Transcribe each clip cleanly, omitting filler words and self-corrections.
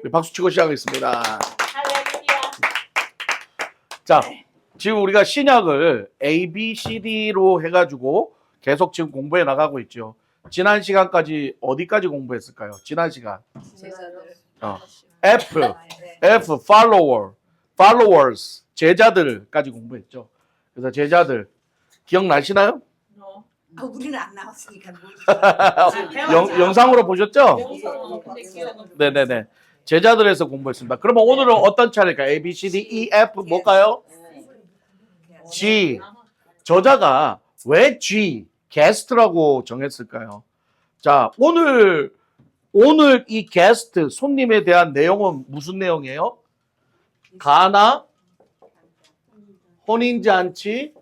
네, 박수 치고 시작하겠습니다. 할렐루야. 자, 지금 우리가 신약을 A, B, C, D로 해가지고 계속 지금 공부해 나가고 있죠. 지난 시간까지 어디까지 공부했을까요? 지난 시간 F, F, followers, 제자들까지 공부했죠. 그래서 제자들 기억나시나요? 아, 우리는 안 나왔으니까 모르겠어요. 영상으로 보셨죠? 근데 기억은 네네네. 제자들에서 공부했습니다. 그러면 오늘은 어떤 차례일까요? A, B, C, D, E, F 뭘까요? G. 저자가 왜 G, 게스트라고 정했을까요? 자, 오늘 이 게스트, 손님에 대한 내용은 무슨 내용이에요? 가나, 혼인잔치,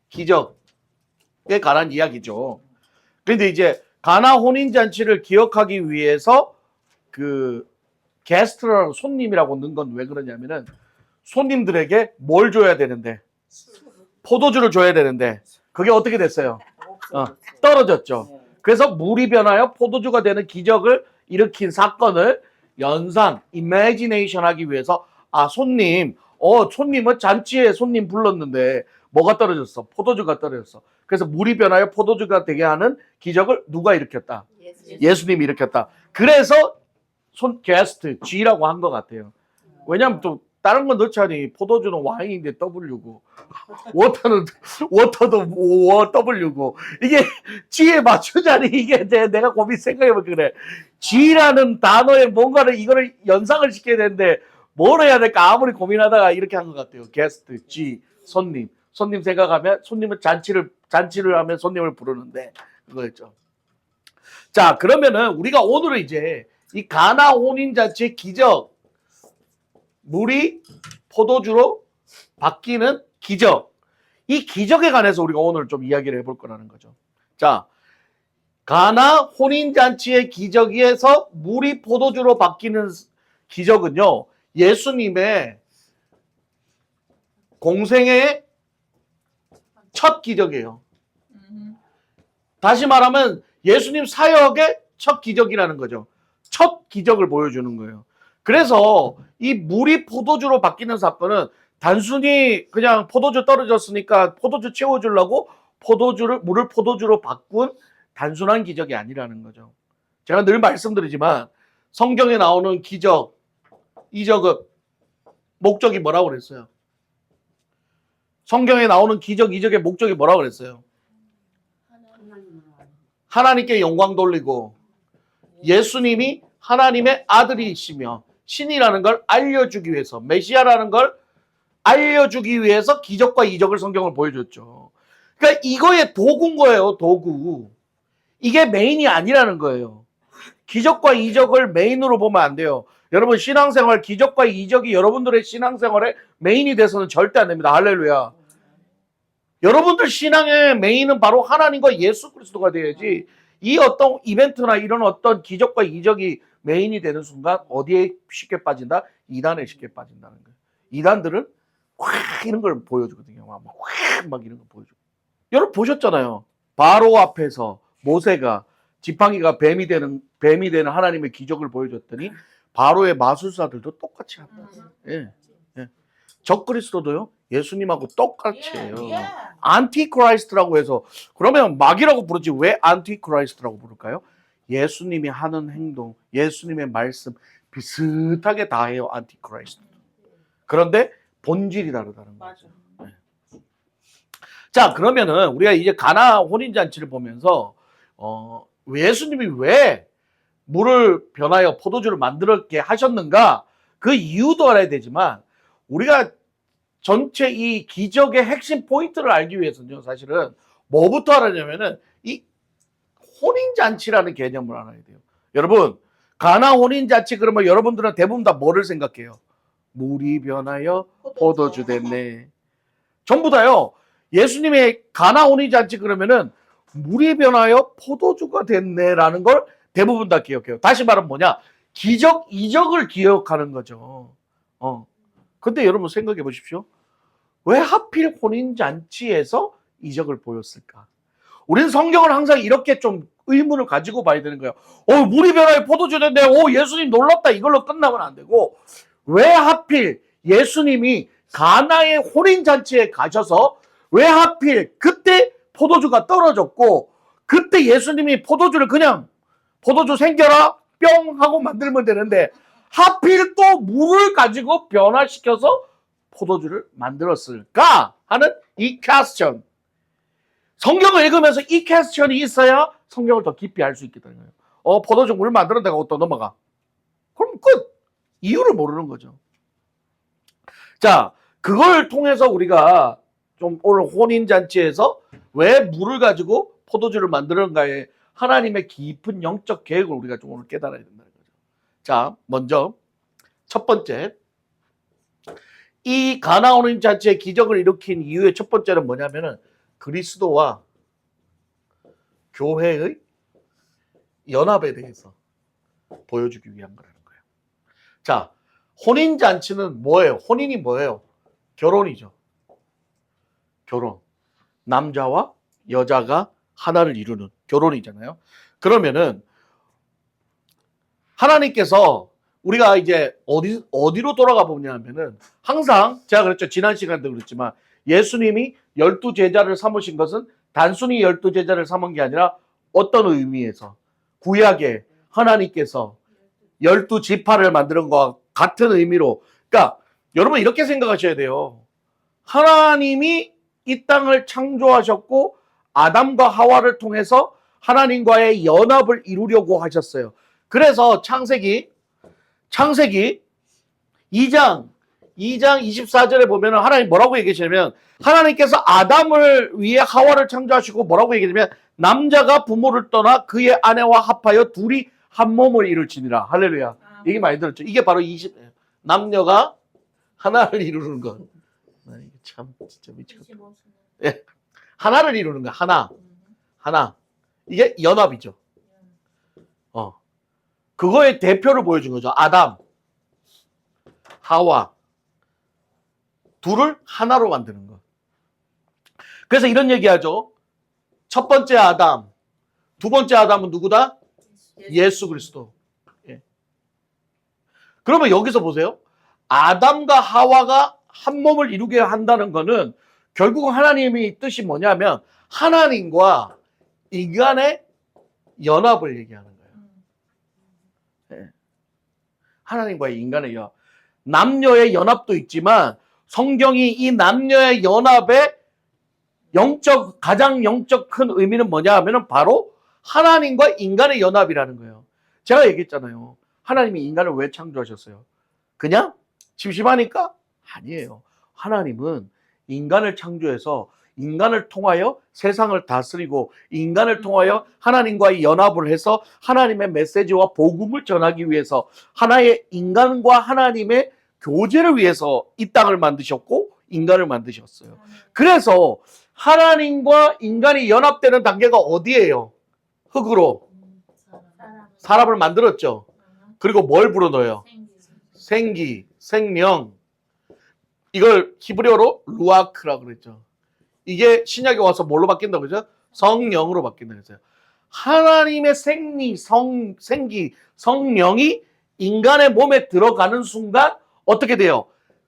기적에 관한 이야기죠. 그런데 이제 가나 혼인잔치를 기억하기 위해서 그 게스트라고 손님이라고 넣은 건 왜 그러냐면은 손님들에게 뭘 줘야 되는데 포도주를 줘야 되는데 그게 어떻게 됐어요? 떨어졌죠. 그래서 물이 변하여 포도주가 되는 기적을 일으킨 사건을 연상, 이미지네이션 하기 위해서 손님은 잔치에 손님 불렀는데 뭐가 떨어졌어? 포도주가 떨어졌어. 그래서 물이 변하여 포도주가 되게 하는 기적을 누가 일으켰다? 예수님이 일으켰다. 그래서 게스트 G라고 한 것 같아요. 왜냐면 또 다른 건 넣자니 포도주는 와인인데 W고 워터도 W고 이게 G에 맞추자니 이게 내가 고민 생각해보면 그래. G라는 단어에 뭔가를 이거를 연상을 시켜야 되는데 뭘 해야 될까 아무리 고민하다가 이렇게 한 것 같아요. 게스트 G 손님 생각하면 손님은 잔치를 하면 손님을 부르는데 그거였죠. 자, 그러면은 우리가 오늘은 이제 이 가나 혼인잔치의 기적, 물이 포도주로 바뀌는 기적, 이 기적에 관해서 우리가 오늘 좀 이야기를 해볼 거라는 거죠. 자, 가나 혼인잔치의 기적에서 물이 포도주로 바뀌는 기적은요, 예수님의 공생애의 첫 기적이에요. 다시 말하면 예수님 사역의 첫 기적이라는 거죠. 첫 기적을 보여주는 거예요. 그래서 이 물이 포도주로 바뀌는 사건은 단순히 그냥 포도주 떨어졌으니까 포도주 채워주려고 물을 포도주로 바꾼 단순한 기적이 아니라는 거죠. 제가 늘 말씀드리지만 성경에 나오는 기적, 이적은 목적이 뭐라고 그랬어요? 성경에 나오는 기적, 이적의 목적이 뭐라고 그랬어요? 하나님께 영광 돌리고 예수님이 하나님의 아들이시며 신이라는 걸 알려주기 위해서, 메시아라는 걸 알려주기 위해서 기적과 이적을 성경을 보여줬죠. 그러니까 이거의 도구인 거예요. 도구. 이게 메인이 아니라는 거예요. 기적과 이적을 메인으로 보면 안 돼요. 여러분 신앙생활, 기적과 이적이 여러분들의 신앙생활의 메인이 돼서는 절대 안 됩니다. 할렐루야. 여러분들 신앙의 메인은 바로 하나님과 예수 그리스도가 돼야지 이 어떤 이벤트나 이런 어떤 기적과 이적이 메인이 되는 순간 어디에 쉽게 빠진다? 이단에 쉽게 빠진다는 거예요. 이단들은 확 이런 걸 보여주거든요. 막 이런 거 보여주고. 여러분 보셨잖아요. 바로 앞에서 모세가 지팡이가 뱀이 되는 하나님의 기적을 보여줬더니 바로의 마술사들도 똑같이 한다. 예. 적그리스도도요. 예수님하고 똑같이 해요. 안티크라이스트라고 해서 그러면 마귀라고 부르지 왜 안티크라이스트라고 부를까요? 예수님이 하는 행동, 예수님의 말씀 비슷하게 다 해요. 안티크라이스트. 그런데 본질이 다르다는 거죠. 네. 자, 그러면은 우리가 이제 가나 혼인잔치를 보면서 예수님이 왜 물을 변하여 포도주를 만들게 하셨는가? 그 이유도 알아야 되지만 우리가 전체 이 기적의 핵심 포인트를 알기 위해서는요, 사실은 뭐부터 알아냐면은 이 혼인잔치라는 개념을 알아야 돼요. 여러분, 가나 혼인잔치 그러면 여러분들은 대부분 다 뭐를 생각해요? 물이 변하여 포도주 됐네. 전부 다요. 예수님의 가나 혼인잔치 그러면은 물이 변하여 포도주가 됐네라는 걸 대부분 다 기억해요. 다시 말하면 뭐냐? 기적, 이적을 기억하는 거죠. 근데 여러분 생각해 보십시오. 왜 하필 혼인잔치에서 이적을 보였을까? 우리는 성경을 항상 이렇게 좀 의문을 가지고 봐야 되는 거예요. 물이 변화에 포도주 됐네. 예수님 놀랍다. 이걸로 끝나면 안 되고 왜 하필 예수님이 가나의 혼인잔치에 가셔서 왜 하필 그때 포도주가 떨어졌고 그때 예수님이 포도주를 그냥 포도주 생겨라 뿅 하고 만들면 되는데 하필 또 물을 가지고 변화시켜서 포도주를 만들었을까 하는 이 퀘스천. 성경을 읽으면서 이 퀘스천이 있어야 성경을 더 깊이 알 수 있게 되는 거예요. 포도주 물 만들었다고 또 넘어가. 그럼 끝. 이유를 모르는 거죠. 자, 그걸 통해서 우리가 좀 오늘 혼인잔치에서 왜 물을 가지고 포도주를 만드는가에 하나님의 깊은 영적 계획을 우리가 좀 오늘 깨달아야 된다는 거죠. 자, 먼저 첫 번째, 이 가나 혼인잔치의 기적을 일으킨 이유의 첫 번째는 뭐냐면은 그리스도와 교회의 연합에 대해서 보여주기 위한 거라는 거예요. 자, 혼인잔치는 뭐예요? 혼인이 뭐예요? 결혼이죠. 결혼. 남자와 여자가 하나를 이루는 결혼이잖아요. 그러면은 하나님께서 우리가 이제 어디로 돌아가 보냐면은 항상 제가 그랬죠. 지난 시간도 그랬지만 예수님이 12제자를 삼으신 것은 단순히 12제자를 삼은 게 아니라 어떤 의미에서 구약에 하나님께서 12지파를 만드는 것과 같은 의미로, 그러니까 여러분 이렇게 생각하셔야 돼요. 하나님이 이 땅을 창조하셨고 아담과 하와를 통해서 하나님과의 연합을 이루려고 하셨어요. 그래서 창세기 2장 24절에 보면 하나님 뭐라고 얘기하시냐면 하나님께서 아담을 위해 하와를 창조하시고 뭐라고 얘기하냐면 남자가 부모를 떠나 그의 아내와 합하여 둘이 한 몸을 이룰지니라. 할렐루야. 얘기 많이 들었죠. 이게 바로 남녀가 하나를 이루는 것. 이게 참 진짜 미치겠다. 예. 하나를 이루는 거야. 하나. 이게 연합이죠. 그거의 대표를 보여준 거죠. 아담, 하와. 둘을 하나로 만드는 것. 그래서 이런 얘기하죠. 첫 번째 아담, 두 번째 아담은 누구다? 예수 그리스도. 예. 그러면 여기서 보세요. 아담과 하와가 한 몸을 이루게 한다는 거는 결국 하나님의 뜻이 뭐냐면 하나님과 인간의 연합을 얘기하는 거예요. 예. 하나님과의 인간의 연합. 남녀의 연합도 있지만 성경이 이 남녀의 연합의 가장 영적 큰 의미는 뭐냐 하면은 바로 하나님과 인간의 연합이라는 거예요. 제가 얘기했잖아요. 하나님이 인간을 왜 창조하셨어요? 그냥 심심하니까? 아니에요. 하나님은 인간을 창조해서 인간을 통하여 세상을 다스리고 인간을 통하여 하나님과의 연합을 해서 하나님의 메시지와 복음을 전하기 위해서 하나의 인간과 하나님의 교제를 위해서 이 땅을 만드셨고 인간을 만드셨어요. 그래서 하나님과 인간이 연합되는 단계가 어디예요? 흙으로 사람을 만들었죠. 그리고 뭘 불어넣어요? 생기, 생명. 이걸 히브리어로 루아크라고 그랬죠. 이게 신약에 와서 뭘로 바뀐다고 그러죠? 성령으로 바뀐다고 했어요. 하나님의 생기, 성령이 인간의 몸에 들어가는 순간 어떻게 돼요?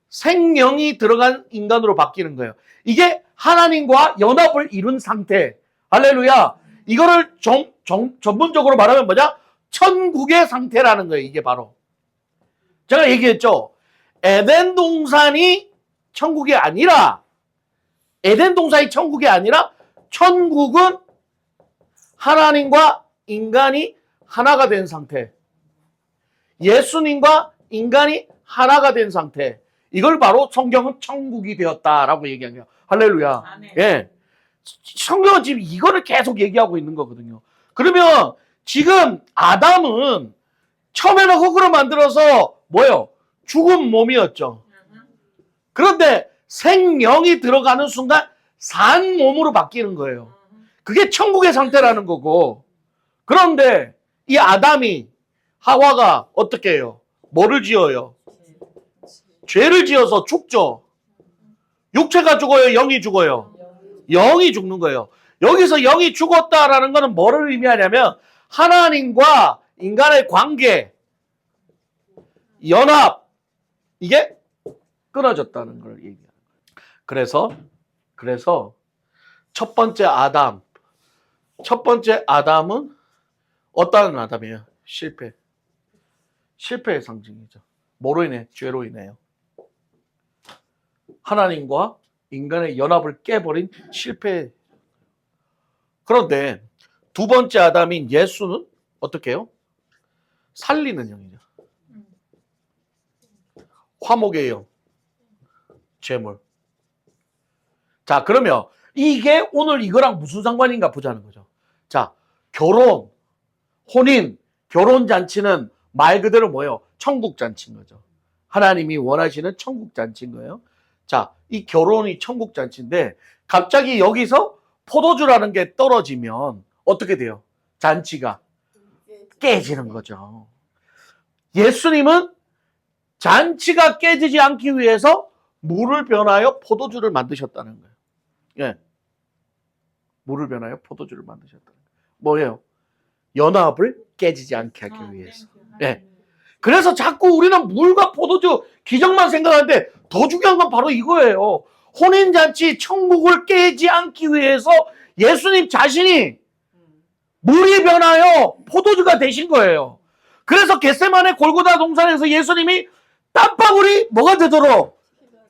생명이 들어간 인간으로 바뀌는 거예요. 이게 하나님과 연합을 이룬 상태. 할렐루야. 이거를 전문적으로 말하면 뭐냐? 천국의 상태라는 거예요. 이게 바로. 제가 얘기했죠. 에덴 동산이 천국이 아니라 천국은 하나님과 인간이 하나가 된 상태. 예수님과 인간이 하나가 된 상태. 이걸 바로 성경은 천국이 되었다라고 얘기한 거예요. 할렐루야. 예. 성경은 지금 이거를 계속 얘기하고 있는 거거든요. 그러면 지금 아담은 처음에는 흙으로 만들어서 뭐예요? 죽은 몸이었죠. 그런데 생명이 들어가는 순간 산 몸으로 바뀌는 거예요. 그게 천국의 상태라는 거고. 그런데 이 아담이 하와가 어떻게 해요? 뭐를 지어요? 죄를 지어서 죽죠. 육체가 죽어요? 영이 죽어요? 영이 죽는 거예요. 여기서 영이 죽었다라는 것은 뭐를 의미하냐면 하나님과 인간의 관계, 연합, 이게 끊어졌다는 걸 얘기하는 거예요. 그래서 첫 번째 아담은 어떠한 아담이에요? 실패의 상징이죠. 뭐로 인해? 죄로 인해요. 하나님과 인간의 연합을 깨버린 실패. 그런데 두 번째 아담인 예수는 어떻게 해요? 살리는 영이죠. 화목의 영, 재물. 자, 그러면 이게 오늘 이거랑 무슨 상관인가 보자는 거죠. 자, 결혼, 혼인, 결혼잔치는 말 그대로 뭐예요? 천국잔치인 거죠. 하나님이 원하시는 천국잔치인 거예요. 자, 이 결혼이 천국잔치인데 갑자기 여기서 포도주라는 게 떨어지면 어떻게 돼요? 잔치가 깨지는 거죠. 예수님은 잔치가 깨지지 않기 위해서 물을 변하여 포도주를 만드셨다는 거예요. 예. 물을 변하여 포도주를 만드셨다는 거예요. 뭐예요? 연합을 깨지지 않게 하기 위해서. 예. 그래서 자꾸 우리는 물과 포도주 기적만 생각하는데 더 중요한 건 바로 이거예요. 혼인잔치 천국을 깨지 않기 위해서 예수님 자신이 물이 변하여 포도주가 되신 거예요. 그래서 겟세마네 골고다 동산에서 예수님이 땀방울이 뭐가 되도록?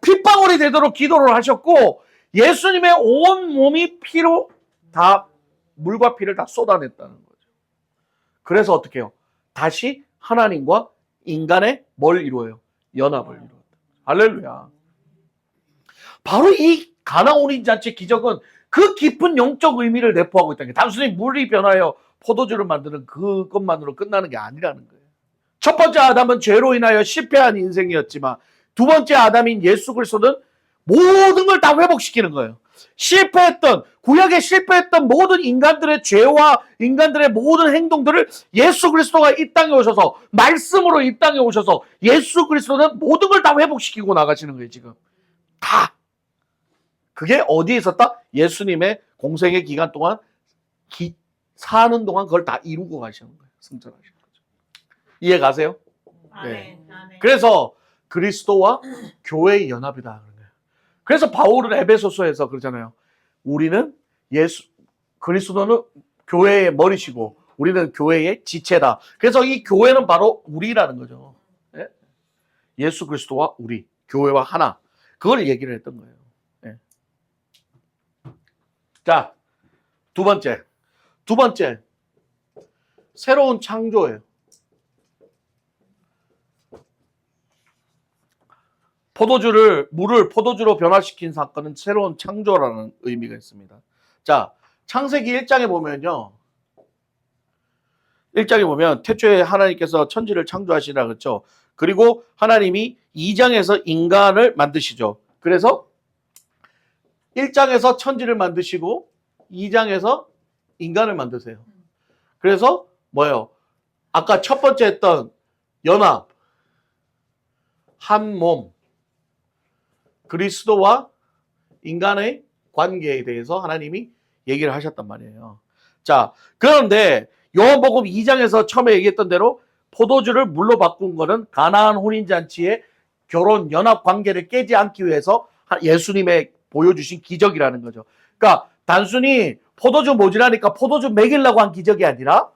핏방울이 되도록 기도를 하셨고 예수님의 온 몸이 피로 다 물과 피를 다 쏟아냈다는 거죠. 그래서 어떻게 해요? 다시 하나님과 인간의 뭘 이루어요? 연합을 이루었다. 할렐루야. 바로 이 가나 혼인잔치 기적은 그 깊은 영적 의미를 내포하고 있다는 게 단순히 물이 변하여 포도주를 만드는 그것만으로 끝나는 게 아니라는 거예요. 첫 번째 아담은 죄로 인하여 실패한 인생이었지만 두 번째 아담인 예수 그리스도는 모든 걸 다 회복시키는 거예요. 구약에 실패했던 모든 인간들의 죄와 인간들의 모든 행동들을 예수 그리스도가 이 땅에 오셔서 말씀으로 이 땅에 오셔서 예수 그리스도는 모든 걸 다 회복시키고 나가시는 거예요. 지금 다. 그게 어디에 있었다? 예수님의 공생의 기간 동안 사는 동안 그걸 다 이루고 가시는 거예요. 승천하시는 거죠. 이해 가세요? 네. 그래서 그리스도와 교회의 연합이다 그런 거예요. 그래서 바울은 에베소서에서 그러잖아요. 우리는 그리스도는 교회의 머리시고 우리는 교회의 지체다. 그래서 이 교회는 바로 우리라는 거죠. 네? 예수 그리스도와 우리, 교회와 하나. 그걸 얘기를 했던 거예요. 네. 자, 두 번째, 새로운 창조예요. 물을 포도주로 변화시킨 사건은 새로운 창조라는 의미가 있습니다. 자, 창세기 1장에 보면요. 1장에 보면 태초에 하나님께서 천지를 창조하시라 그랬죠. 그리고 하나님이 2장에서 인간을 만드시죠. 그래서 1장에서 천지를 만드시고 2장에서 인간을 만드세요. 그래서 뭐예요? 아까 첫 번째 했던 연합, 한 몸, 그리스도와 인간의 관계에 대해서 하나님이 얘기를 하셨단 말이에요. 자, 그런데 요한복음 2장에서 처음에 얘기했던 대로 포도주를 물로 바꾼 거는 가나안 혼인잔치의 결혼 연합 관계를 깨지 않기 위해서 예수님의 보여주신 기적이라는 거죠. 그러니까 단순히 포도주 모자라니까 포도주 먹이려고 한 기적이 아니라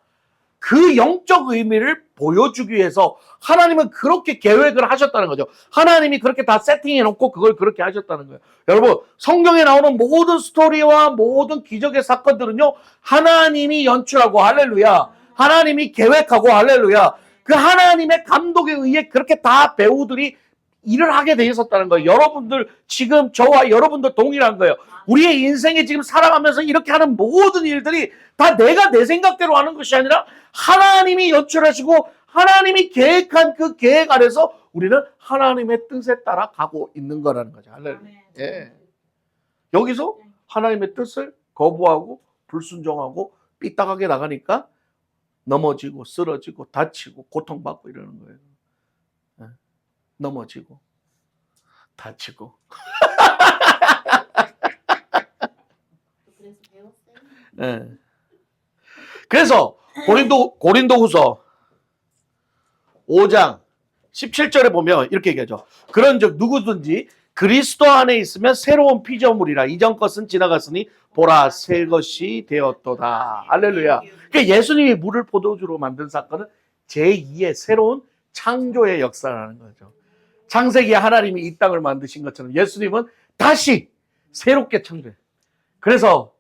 그 영적 의미를 보여주기 위해서 하나님은 그렇게 계획을 하셨다는 거죠. 하나님이 그렇게 다 세팅해 놓고 그걸 그렇게 하셨다는 거예요. 여러분, 성경에 나오는 모든 스토리와 모든 기적의 사건들은요, 하나님이 연출하고 할렐루야. 하나님이 계획하고 할렐루야. 그 하나님의 감독에 의해 그렇게 다 배우들이 일을 하게 돼 있었다는 거예요. 여러분들 지금 저와 여러분들 동일한 거예요. 우리의 인생에 지금 살아가면서 이렇게 하는 모든 일들이 다 내가 내 생각대로 하는 것이 아니라 하나님이 연출하시고 하나님이 계획한 그 계획 아래서 우리는 하나님의 뜻에 따라 가고 있는 거라는 거죠. 할렐루야. 예. 여기서 하나님의 뜻을 거부하고 불순종하고 삐딱하게 나가니까 넘어지고 쓰러지고 다치고 고통받고 이러는 거예요. 예. 넘어지고 다치고. 고린도후서 5장 17절에 보면 이렇게 얘기하죠. 그런즉 누구든지 그리스도 안에 있으면 새로운 피조물이라 이전 것은 지나갔으니 보라 새 것이 되었도다. 할렐루야. 그러니까 예수님이 물을 포도주로 만든 사건은 제2의 새로운 창조의 역사라는 거죠. 창세기에 하나님이 이 땅을 만드신 것처럼 예수님은 다시 새롭게 창조해. 그래서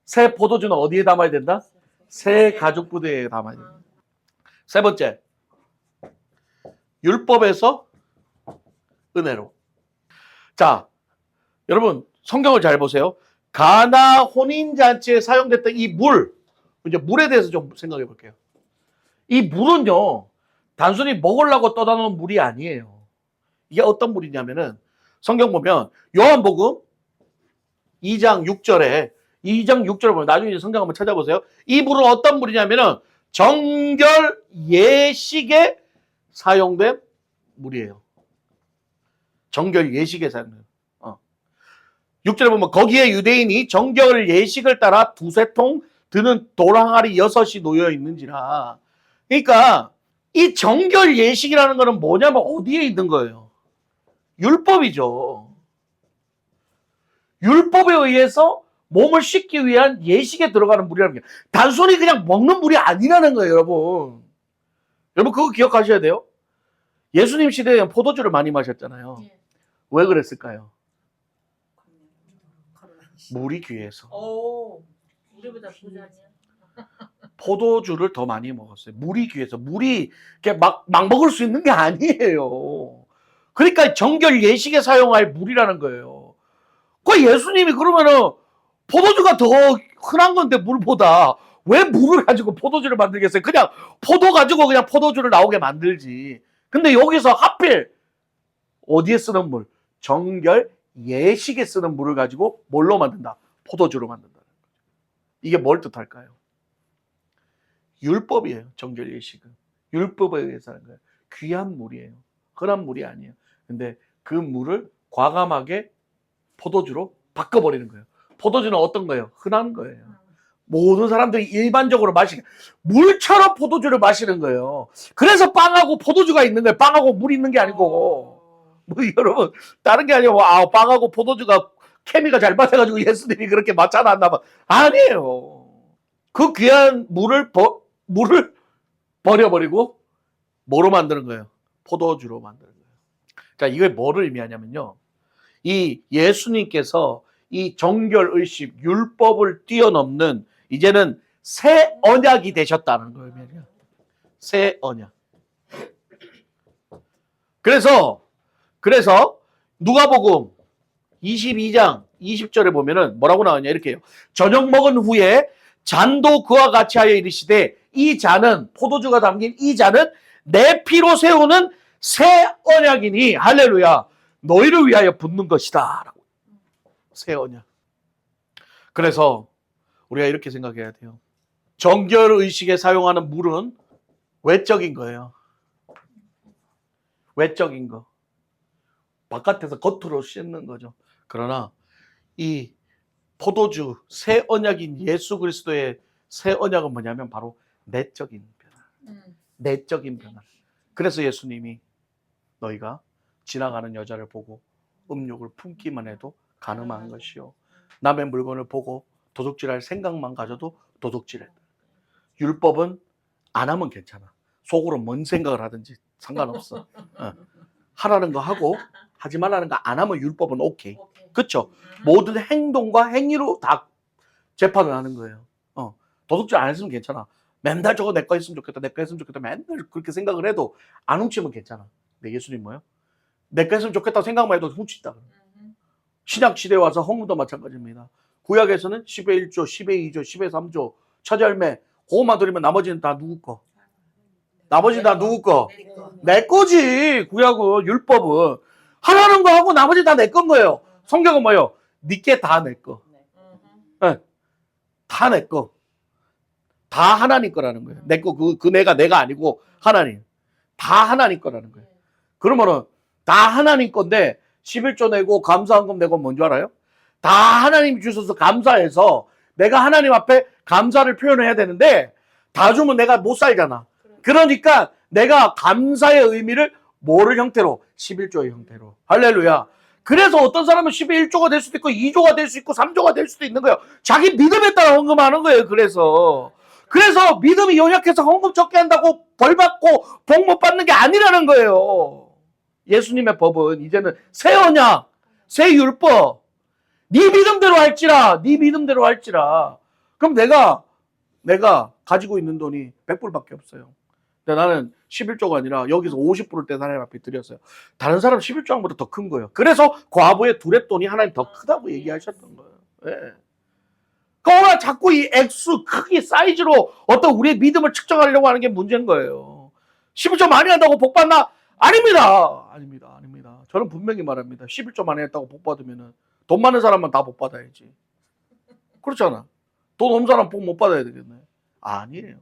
새 포도주는 어디에 담아야 된다? 새 가죽 부대에 담아야 된다. 세 번째, 율법에서 은혜로. 자, 여러분 성경을 잘 보세요. 가나 혼인잔치에 사용됐던 이 물, 이제 물에 대해서 좀 생각해 볼게요. 이 물은요, 단순히 먹으려고 떠다 놓은 물이 아니에요. 이게 어떤 물이냐면은 성경 보면 요한복음 2장 6절에 보면 나중에 성경 한번 찾아보세요. 이 물은 어떤 물이냐면은 정결 예식에 사용된 물이에요. 정결 예식에 사용된. 6절에 보면 거기에 유대인이 정결 예식을 따라 두세 통 드는 돌 항아리 6이 놓여 있는지라. 그러니까 이 정결 예식이라는 거는 뭐냐면 어디에 있는 거예요? 율법이죠. 율법에 의해서 몸을 씻기 위한 예식에 들어가는 물이라는 게 단순히 그냥 먹는 물이 아니라는 거예요, 여러분. 여러분 그거 기억하셔야 돼요. 예수님 시대에는 포도주를 많이 마셨잖아요. 왜 그랬을까요? 물이 귀해서. 오, 우리보다 부자냐? 포도주를 더 많이 먹었어요. 물이 귀해서. 물이 이렇게 막 먹을 수 있는 게 아니에요. 그러니까 정결 예식에 사용할 물이라는 거예요. 그 예수님이 그러면은 포도주가 더 흔한 건데 물보다 왜 물을 가지고 포도주를 만들겠어요? 그냥 포도 가지고 그냥 포도주를 나오게 만들지. 근데 여기서 하필 어디에 쓰는 물? 정결 예식에 쓰는 물을 가지고 뭘로 만든다? 포도주로 만든다. 이게 뭘 뜻할까요? 율법이에요. 정결 예식은. 율법에 의해서 하는 거예요. 귀한 물이에요. 흔한 물이 아니에요. 근데 그 물을 과감하게 포도주로 바꿔버리는 거예요. 포도주는 어떤 거예요? 흔한 거예요. 모든 사람들이 일반적으로 마시는 물처럼 포도주를 마시는 거예요. 그래서 빵하고 포도주가 있는 거예요. 빵하고 물이 있는 게 아니고. 뭐 여러분 다른 게 아니고 빵하고 포도주가 케미가 잘 맞아가지고 예수님이 그렇게 맞춰놨나 봐. 아니에요. 그 귀한 물을 버려버리고 뭐로 만드는 거예요? 포도주로 만드는 거예요. 자, 이게 뭐를 의미하냐면요. 이 예수님께서 이 정결의식 율법을 뛰어넘는 이제는 새 언약이 되셨다는 거예요. 새 언약. 그래서 누가복음 22장 20절에 보면은 뭐라고 나오냐 이렇게 해요. 저녁 먹은 후에 잔도 그와 같이 하여 이르시되 이 잔은 포도주가 담긴 이 잔은 내 피로 세우는 새 언약이니 할렐루야 너희를 위하여 붓는 것이다 라고. 새 언약. 그래서 우리가 이렇게 생각해야 돼요. 정결의식에 사용하는 물은 외적인 거예요. 외적인 거. 바깥에서 겉으로 씻는 거죠. 그러나 이 포도주 새 언약인 예수 그리스도의 새 언약은 뭐냐면 바로 내적인 변화. 내적인 변화. 그래서 예수님이 너희가 지나가는 여자를 보고 음욕을 품기만 해도 간음한 것이요. 남의 물건을 보고 도둑질할 생각만 가져도 도둑질해. 율법은 안 하면 괜찮아. 속으로 뭔 생각을 하든지 상관없어. 하라는 거 하고 하지 말라는 거 안 하면 율법은 오케이. 그렇죠? 모든 행동과 행위로 다 재판을 하는 거예요. 도둑질 안 했으면 괜찮아. 맨날 저거 내 거 했으면 좋겠다. 내 거 했으면 좋겠다. 맨날 그렇게 생각을 해도 안 훔치면 괜찮아. 근데 예수님 뭐예요? 내 거 했으면 좋겠다고 생각만 해도 훔친다. 신약 시대에 와서 헌금도 마찬가지입니다. 구약에서는 10의 1조, 10의 2조, 10의 3조, 처절매 그거만 드리면 나머지는 다 누구 거? 나머지는 다 누구 거? 내 거지. 구약은 율법은 하라는 거 하고 나머지 다 내 건 거예요. 성경은 뭐예요? 니께 다 내 거. 네. 다 내 거. 다 하나님 거라는 거예요. 내 거, 그 내가 아니고 하나님. 다 하나님 거라는 거예요. 그러면은 다 하나님 건데 11조 내고 감사헌금 내고 뭔 줄 알아요? 다 하나님이 주셔서 감사해서 내가 하나님 앞에 감사를 표현해야 되는데 다 주면 내가 못 살잖아. 그러니까 내가 감사의 의미를 뭐를 형태로? 11조의 형태로. 할렐루야. 그래서 어떤 사람은 11조가 될 수도 있고 2조가 될 수 있고 3조가 될 수도 있는 거예요. 자기 믿음에 따라 헌금하는 거예요. 그래서 믿음이 연약해서 헌금 적게 한다고 벌 받고 복 못 받는 게 아니라는 거예요. 예수님의 법은 이제는 새 언약, 새 율법. 네 믿음대로 할지라. 네 믿음대로 할지라. 그럼 내가 가지고 있는 돈이 100불밖에 없어요. 근데 나는 11조가 아니라 여기서 50불을 떼서 하나님 앞에 드렸어요. 다른 사람 11조보다 더 큰 거예요. 그래서 과부의 두렛돈이 하나님 더 크다고 얘기하셨던 거예요. 예. 그러나 자꾸 이 액수, 크기, 사이즈로 어떤 우리의 믿음을 측정하려고 하는 게 문제인 거예요. 11조 많이 한다고 복 받나? 아닙니다. 아닙니다. 저는 분명히 말합니다. 11조 많이 했다고 복 받으면 돈 많은 사람만 다 복 받아야지. 그렇잖아. 돈 없는 사람 복 못 받아야 되겠네. 아니에요.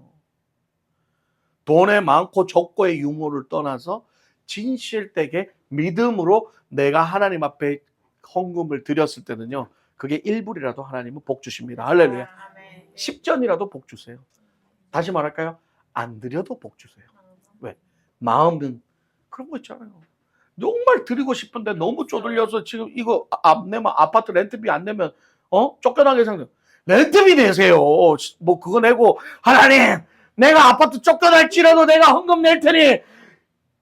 돈에 많고 적고의 유무를 떠나서 진실되게 믿음으로 내가 하나님 앞에 헌금을 드렸을 때는요. 그게 1불이라도 하나님은 복 주십니다. 할렐루야. 10전이라도 복 주세요. 다시 말할까요? 안 드려도 복 주세요. 왜? 마음은 그런 거 있잖아요. 정말 드리고 싶은데 너무 쪼들려서 지금 이거 안 내면 아파트 렌트비 안 내면 쫓겨나게 생겨. 렌트비 내세요. 뭐 그거 내고 하나님 내가 아파트 쫓겨날지라도 내가 헌금 낼 테니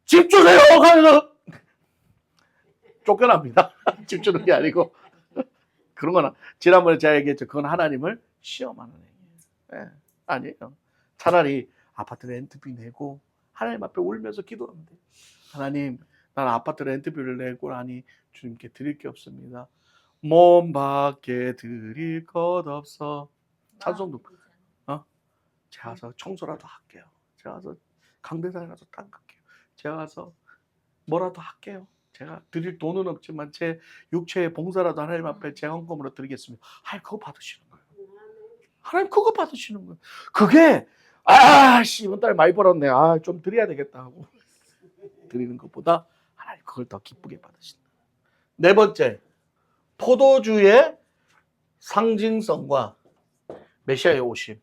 집 주세요. 하면서 쫓겨납니다. 집 주는 게 아니고 그런 거나 지난번에 제가 얘기했죠. 그건 하나님을 시험하는 얘기예요. 네, 아니에요. 차라리 아파트 렌트비 내고 하나님 앞에 울면서 기도하면 돼요. 하나님 난 아파트 렌트비를 내고 나니 주님께 드릴 게 없습니다. 몸밖에 드릴 것 없어. 찬송도 제가 가서 청소라도 할게요. 제가 가서 강대상에 가서 닦을게요. 제가 가서 뭐라도 할게요. 제가 드릴 돈은 없지만 제 육체의 봉사라도 하나님 앞에 제 헌금으로 드리겠습니다. 하나님 그거 받으시는 거예요. 하나님 그거 받으시는 거예요. 그게 이번 달 많이 벌었네. 좀 드려야 되겠다 하고 드리는 것보다 하나님 그걸 더 기쁘게 받으신다. 네 번째, 포도주의 상징성과 메시아의 오심.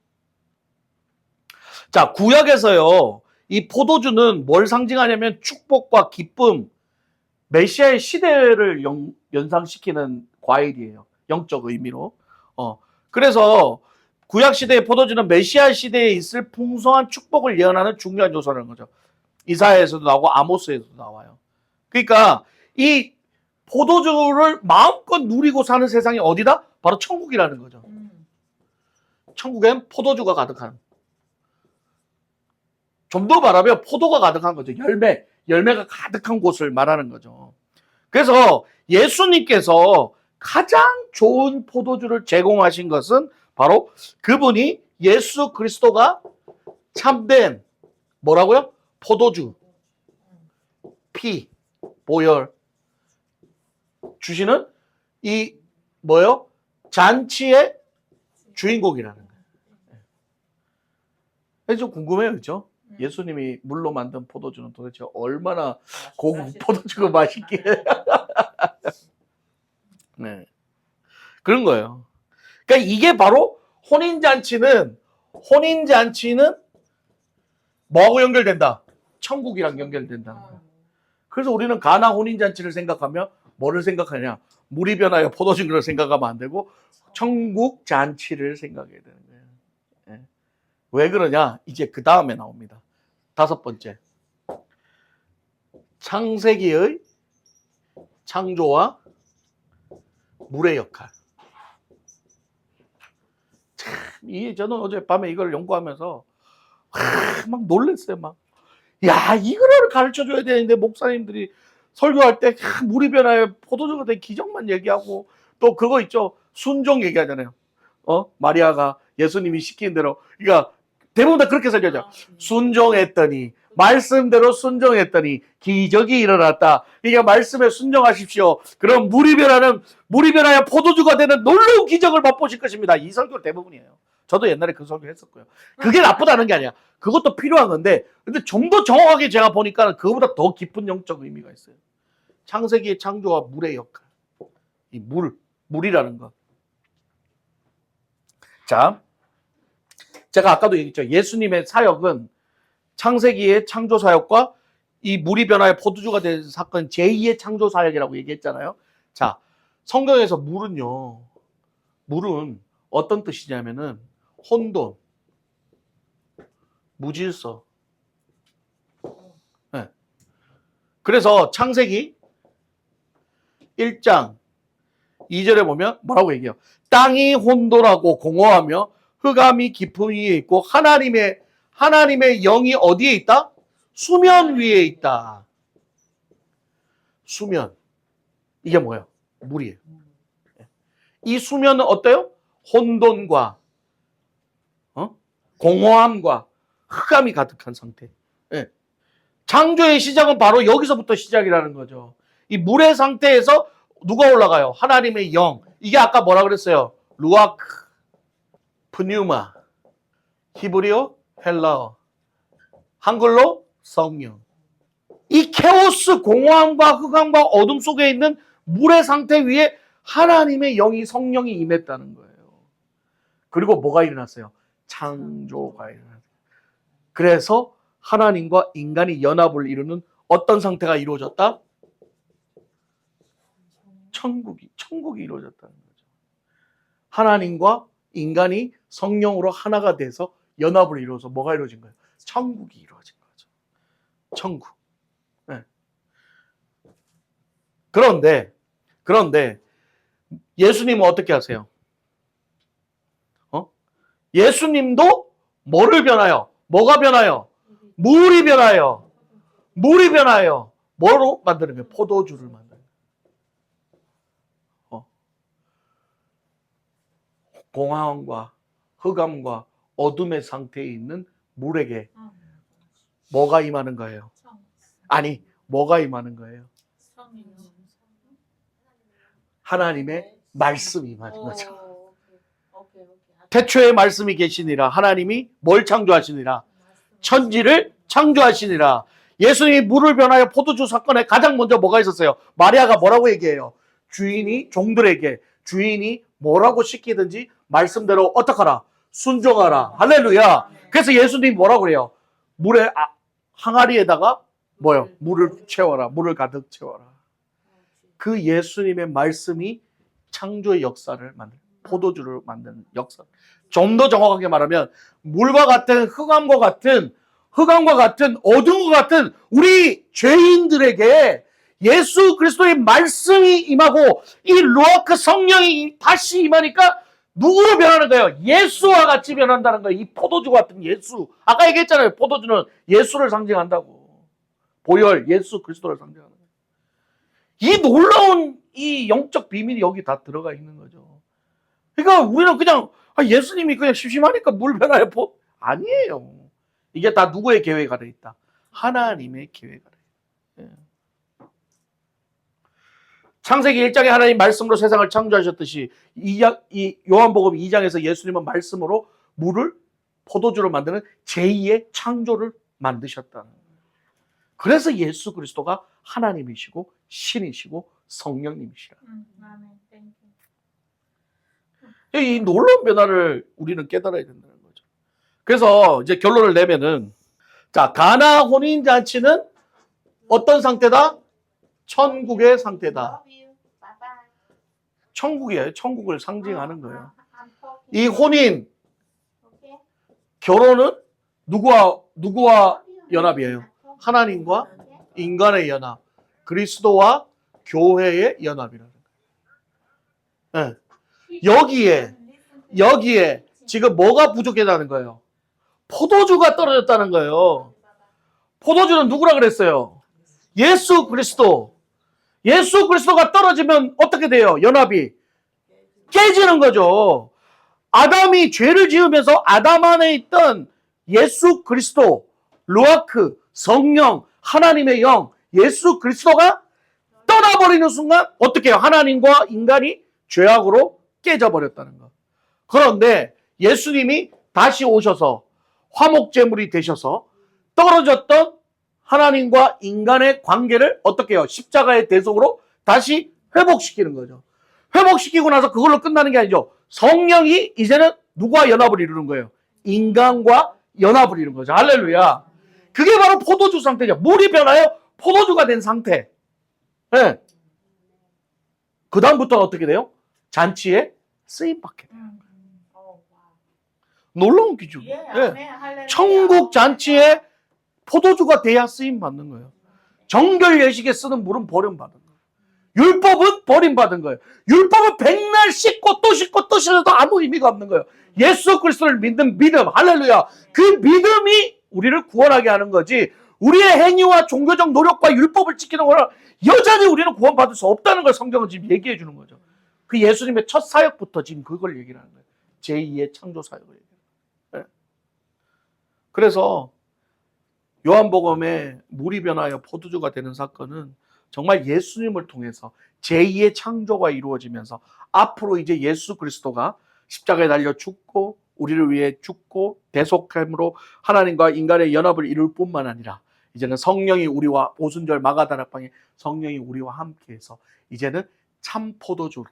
자, 구약에서요. 이 포도주는 뭘 상징하냐면 축복과 기쁨, 메시아의 시대를 연상시키는 과일이에요. 영적 의미로. 그래서 구약 시대의 포도주는 메시아 시대에 있을 풍성한 축복을 예언하는 중요한 요소라는 거죠. 이사야에서도 나오고 아모스에서도 나와요. 그러니까 이 포도주를 마음껏 누리고 사는 세상이 어디다? 바로 천국이라는 거죠. 천국엔 포도주가 가득한. 좀 더 말하면 포도가 가득한 거죠. 열매가 가득한 곳을 말하는 거죠. 그래서 예수님께서 가장 좋은 포도주를 제공하신 것은 바로 그분이 예수 그리스도가 참된 뭐라고요? 포도주, 피, 보혈 주시는 이 뭐요? 잔치의 주인공이라는 거예요. 좀 궁금해요, 그렇죠? 예수님이 물로 만든 포도주는 도대체 얼마나 고급 포도주가 맛있게. 네. 그런 거예요. 그러니까 이게 바로 혼인잔치는 뭐하고 연결된다? 천국이랑 연결된다. 그래서 우리는 가나 혼인잔치를 생각하면 뭐를 생각하냐? 물이 변하여 포도주를 생각하면 안 되고 천국 잔치를 생각해야 되는 거예요. 네. 왜 그러냐? 이제 그 다음에 나옵니다. 5번째. 창세기의 창조와 물의 역할. 참, 저는 어젯밤에 이걸 연구하면서 막 놀랐어요. 이거를 가르쳐줘야 되는데 목사님들이 설교할 때 물이 변하여 포도주가 된 기적만 얘기하고 또 그거 있죠. 순종 얘기하잖아요. 마리아가 예수님이 시킨 대로. 그러니까 대부분 다 그렇게 설교하죠. 순종했더니 말씀대로 순종했더니 기적이 일어났다. 그러니까 말씀에 순종하십시오. 그럼 물이 변하여 포도주가 되는 놀라운 기적을 맛보실 것입니다. 이 설교 대부분이에요. 저도 옛날에 그 설교 했었고요. 그게 나쁘다는 게 아니야. 그것도 필요한 건데 근데 좀 더 정확하게 제가 보니까 그거보다 더 깊은 영적 의미가 있어요. 창세기의 창조와 물의 역할. 이 물이라는 것. 자, 제가 아까도 얘기했죠. 예수님의 사역은 창세기의 창조 사역과 이 물이 변화의 포도주가 된 사건 제2의 창조 사역이라고 얘기했잖아요. 자, 성경에서 물은 어떤 뜻이냐면은 혼돈, 무질서. 네. 그래서 창세기 1장 2절에 보면 뭐라고 얘기해요? 땅이 혼돈하고 공허하며 흑암이 깊은 위에 있고 하나님의 영이 어디에 있다? 수면 위에 있다. 수면. 이게 뭐예요? 물이에요. 이 수면은 어때요? 혼돈과 공허함과 흑암이 가득한 상태. 예. 창조의 시작은 바로 여기서부터 시작이라는 거죠. 이 물의 상태에서 누가 올라가요? 하나님의 영. 이게 아까 뭐라 그랬어요? 루아크, 프뉴마, 히브리어, 헬라어, 한글로 성령. 이 케오스, 공허함과 흑암과 어둠 속에 있는 물의 상태 위에 하나님의 영이 성령이 임했다는 거예요. 그리고 뭐가 일어났어요? 창조가 일어났어요. 그래서 하나님과 인간이 연합을 이루는 어떤 상태가 이루어졌다? 천국이 이루어졌다는 거죠. 하나님과 인간이 성령으로 하나가 돼서 연합을 이루어서 뭐가 이루어진 거예요? 천국이 이루어진 거죠. 천국. 네. 그런데 예수님은 어떻게 하세요? 예수님도 뭐를 변하여? 뭐가 변하여? 물이 변하여. 물이 변하여. 뭐로 만드는 거예요? 포도주를 만드는 거예요. 공허함과 흑암과 어둠의 상태에 있는 물에게 뭐가 임하는 거예요? 아니, 뭐가 임하는 거예요? 하나님의 말씀이 임하는 거죠. 태초에 말씀이 계시니라. 하나님이 뭘 창조하시니라? 천지를 창조하시니라. 예수님이 물을 변하여 포도주 사건에 가장 먼저 뭐가 있었어요? 마리아가 뭐라고 얘기해요? 종들에게 주인이 뭐라고 시키든지 말씀대로 어떡하라? 순종하라. 할렐루야. 그래서 예수님이 뭐라고 그래요? 물에 항아리에다가 뭐요? 물을 채워라. 물을 가득 채워라. 그 예수님의 말씀이 창조의 역사를 포도주를 만드는 역사. 좀 더 정확하게 말하면 물과 같은 흑암과 같은 어둠과 같은 우리 죄인들에게 예수 그리스도의 말씀이 임하고 이 루아크 성령이 다시 임하니까 누구로 변하는 거예요? 예수와 같이 변한다는 거예요. 이 포도주 같은 예수. 아까 얘기했잖아요. 포도주는 예수를 상징한다고. 보혈, 예수 그리스도를 상징하는 거예요. 이 놀라운 이 영적 비밀이 여기 다 들어가 있는 거죠. 그러니까 우리는 그냥 예수님이 그냥 심심하니까 물 변화에 아니에요. 이게 다 누구의 계획 아래 있다? 하나님의 계획 아래. 창세기 1장에 하나님 말씀으로 세상을 창조하셨듯이 이 요한복음 2장에서 예수님은 말씀으로 물을 포도주로 만드는 제2의 창조를 만드셨다는 거예요. 그래서 예수 그리스도가 하나님이시고 신이시고 성령님이시라. 이 놀라운 변화를 우리는 깨달아야 된다는 거죠. 그래서 이제 결론을 내면은, 자, 가나 혼인잔치는 어떤 상태다? 천국의 상태다. 천국이에요. 천국을 상징하는 거예요. 이 혼인, 결혼은 누구와 연합이에요? 하나님과 인간의 연합, 그리스도와 교회의 연합이라는 거예요. 네. 여기에 지금 뭐가 부족하다는 거예요? 포도주가 떨어졌다는 거예요. 포도주는 누구라 그랬어요? 예수 그리스도. 예수 그리스도가 떨어지면 어떻게 돼요? 연합이 깨지는 거죠. 아담이 죄를 지으면서 아담 안에 있던 예수 그리스도, 루아크, 성령, 하나님의 영, 예수 그리스도가 떠나버리는 순간 어떻게 해요? 하나님과 인간이 죄악으로 깨져버렸다는 거. 그런데 예수님이 다시 오셔서 화목제물이 되셔서 떨어졌던 하나님과 인간의 관계를 어떻게 해요? 십자가의 대속으로 다시 회복시키는 거죠. 회복시키고 나서 그걸로 끝나는 게 아니죠. 성령이 이제는 누구와 연합을 이루는 거예요? 인간과 연합을 이룬 거죠. 할렐루야. 그게 바로 포도주 상태죠. 물이 변하여 포도주가 된 상태. 네. 그 다음부터는 어떻게 돼요? 잔치에 쓰임받게 돼요. 놀라운 기적이에요. 네. 천국 잔치에 포도주가 돼야 쓰임받는 거예요. 정결 예식에 쓰는 물은 버림받은 거예요. 율법은 버림받은 거예요. 율법은 백날 씻고 또 씻고 또 씻어도 아무 의미가 없는 거예요. 예수 그리스도를 믿는 믿음, 할렐루야. 그 믿음이 우리를 구원하게 하는 거지, 우리의 행위와 종교적 노력과 율법을 지키는 거라 여전히 우리는 구원받을 수 없다는 걸 성경은 지금 얘기해 주는 거죠. 그 예수님의 첫 사역부터 지금 그걸 얘기를 하는 거예요. 제2의 창조 사역을 얘기해요. 네. 그래서 요한복음에 물이 변하여 포도주가 되는 사건은 정말 예수님을 통해서 제2의 창조가 이루어지면서 앞으로 이제 예수 그리스도가 십자가에 달려 죽고 우리를 위해 죽고 대속함으로 하나님과 인간의 연합을 이룰 뿐만 아니라 이제는 성령이 우리와, 오순절 마가다락방에 성령이 우리와 함께해서 이제는 참 포도주로,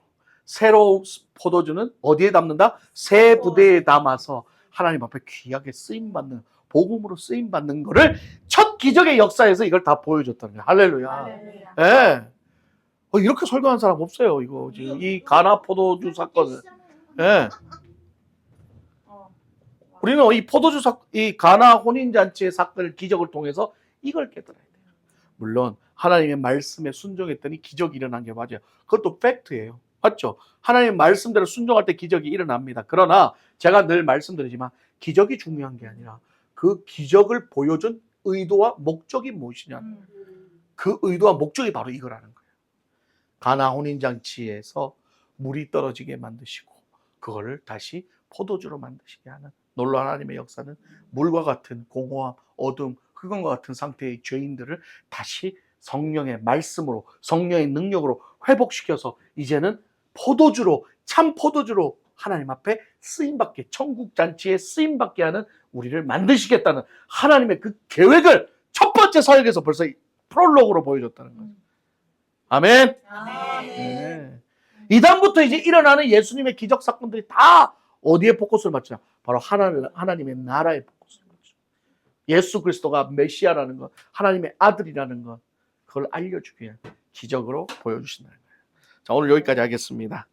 새로운 포도주는 어디에 담는다? 새 부대에 담아서 하나님 앞에 귀하게 쓰임받는, 복음으로 쓰임받는 거를 첫 기적의 역사에서 이걸 다 보여줬다는 거예요. 할렐루야. 예. 이렇게 설교한 사람 없어요. 이거 지금 이 가나 포도주 사건은. 예. 우리는 이 포도주 이 가나 혼인잔치의 사건을, 기적을 통해서 이걸 깨달아야 돼요. 물론 하나님의 말씀에 순종했더니 기적이 일어난 게 맞아요. 그것도 팩트예요. 맞죠? 하나님의 말씀대로 순종할 때 기적이 일어납니다. 그러나 제가 늘 말씀드리지만 기적이 중요한 게 아니라 그 기적을 보여준 의도와 목적이 무엇이냐. 그 의도와 목적이 바로 이거라는 거예요. 가나 혼인잔치에서 물이 떨어지게 만드시고 그거를 다시 포도주로 만드시게 하는 놀라운 하나님의 역사는 물과 같은 공허함, 어둠, 흑암과 같은 상태의 죄인들을 다시 성령의 말씀으로, 성령의 능력으로 회복시켜서 이제는 포도주로, 참 포도주로 하나님 앞에 쓰임받게, 천국 잔치에 쓰임받게 하는 우리를 만드시겠다는 하나님의 그 계획을 첫 번째 사역에서 벌써 프롤로그로 보여줬다는 거죠. 아멘. 네. 이 다음부터 이제 일어나는 예수님의 기적 사건들이 다 어디에 포커스를 맞추냐? 바로 하나님의 나라에 포커스를 맞추죠. 예수 그리스도가 메시아라는 것, 하나님의 아들이라는 것, 그걸 알려주기 위한 기적으로 보여주신다는 거예요. 자, 오늘 여기까지 하겠습니다.